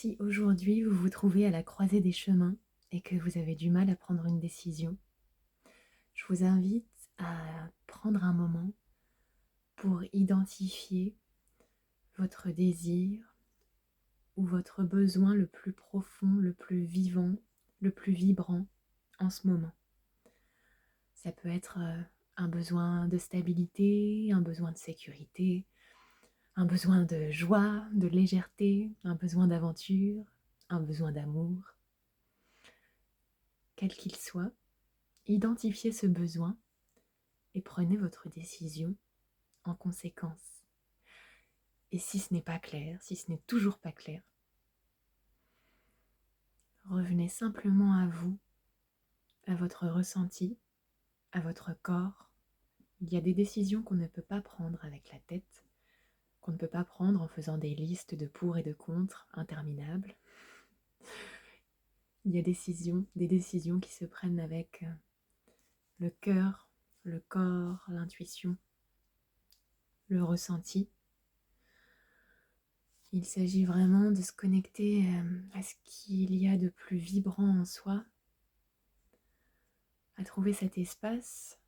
Si aujourd'hui vous vous trouvez à la croisée des chemins et que vous avez du mal à prendre une décision, je vous invite à prendre un moment pour identifier votre désir ou votre besoin le plus profond, le plus vivant, le plus vibrant en ce moment. Ça peut être un besoin de stabilité, un besoin de sécurité, un besoin de joie, de légèreté, un besoin d'aventure, un besoin d'amour. Quel qu'il soit, identifiez ce besoin et prenez votre décision en conséquence. Et si ce n'est pas clair, si ce n'est toujours pas clair, revenez simplement à vous, à votre ressenti, à votre corps. Il y a des décisions qu'on ne peut pas prendre avec la tête, qu'on ne peut pas prendre en faisant des listes de pour et de contre interminables. Il y a des décisions qui se prennent avec le cœur, le corps, l'intuition, le ressenti. Il s'agit vraiment de se connecter à ce qu'il y a de plus vibrant en soi, à trouver cet espace,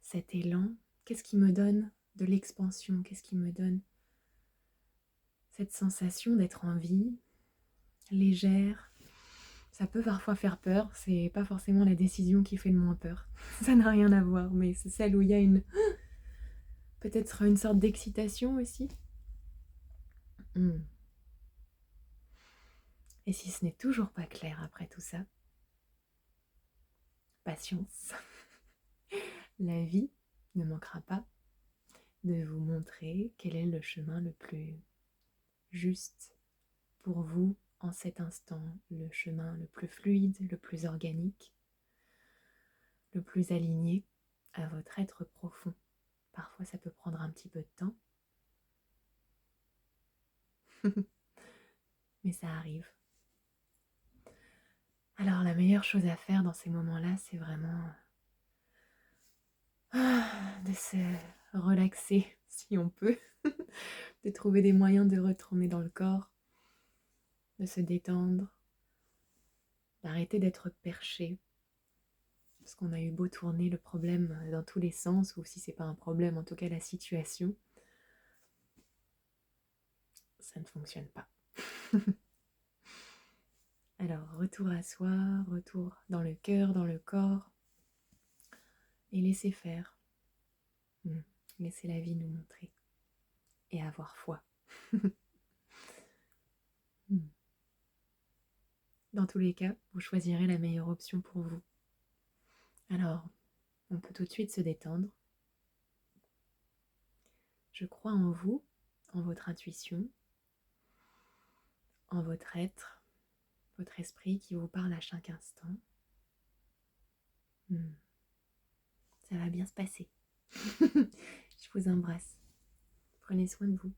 cet élan. Qu'est-ce qui me donne de l'expansion? Qu'est-ce qui me donne cette sensation d'être en vie, légère? Ça peut parfois faire peur, c'est pas forcément la décision qui fait le moins peur. Ça n'a rien à voir, mais c'est celle où il y a peut-être une sorte d'excitation aussi. Et si ce n'est toujours pas clair après tout ça, patience. La vie ne manquera pas de vous montrer quel est le chemin le plus juste pour vous en cet instant, le chemin le plus fluide, le plus organique, le plus aligné à votre être profond. Parfois ça peut prendre un petit peu de temps, mais ça arrive. Alors la meilleure chose à faire dans ces moments-là, c'est vraiment de se relaxer si on peut, de trouver des moyens de retourner dans le corps, de se détendre, d'arrêter d'être perché. Parce qu'on a eu beau tourner le problème dans tous les sens, ou si c'est pas un problème, en tout cas la situation, ça ne fonctionne pas. Alors, retour à soi, retour dans le cœur, dans le corps, et laisser faire. Laisser la vie nous montrer. Et avoir foi. Dans tous les cas, vous choisirez la meilleure option pour vous. Alors, on peut tout de suite se détendre. Je crois en vous, en votre intuition, en votre être, votre esprit qui vous parle à chaque instant. Ça va bien se passer. Je vous embrasse. Prenez soin de vous.